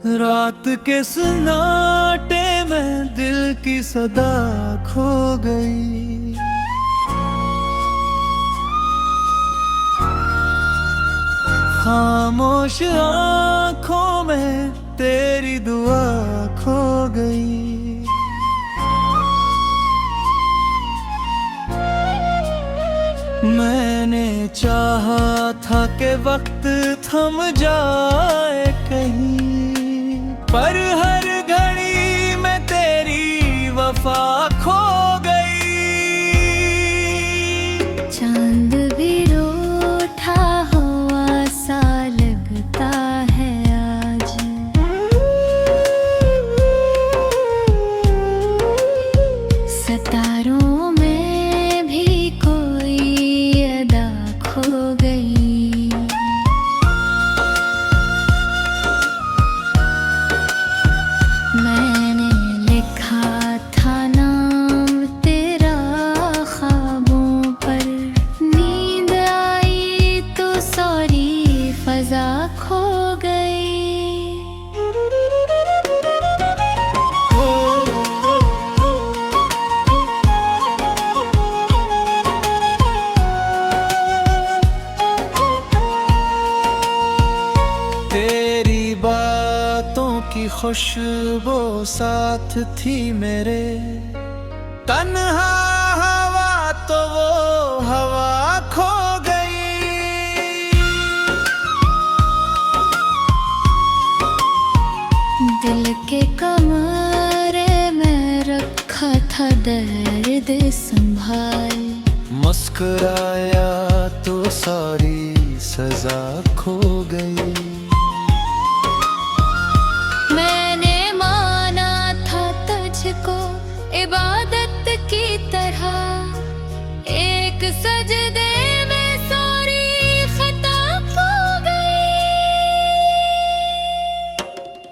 रात के सन्नाटे में दिल की सदा खो गई। खामोश आंखों में तेरी दुआ खो गई। मैंने चाहा था कि वक्त थम जाए कहीं, पर हर घड़ी में तेरी वफा खो गई। चांद भी रूठा हुआ सा लगता है आज, सितारों में भी कोई अदा खो गई। मैंने लिखा था नाम तेरा ख्वाबों पर, नींद आई तो सॉरी फजा खो गई। तेरी बातों की खुशबू साथ थी मेरे, तन्हा हवा तो वो हवा खो गई। दिल के कमरे में रखा था दर्द संभाल, मुस्कुराया तो सारी सजा खो गई। मैंने माना था तुझको इबादत की तरह, एक सजदे में सारी खता खो गई।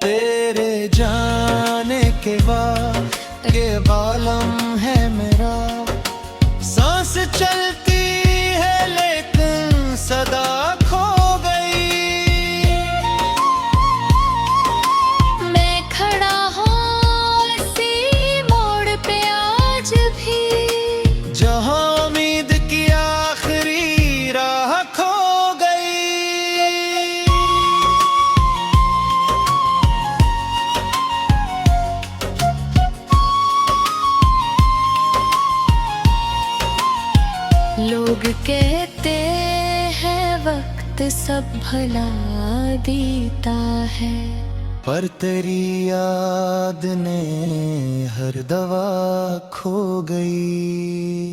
तेरे जाने के बाद ये बालम है मेरा, सांस चलती है लेकिन सदा खो गई। मैं खड़ा हूँ इसी मोड़ पे आज भी, जहाँ उम्मीद की आखिरी राह खो गई। लोग कहते हैं वक्त सब भला देता है, पर तेरी याद ने हर दवा खो गई।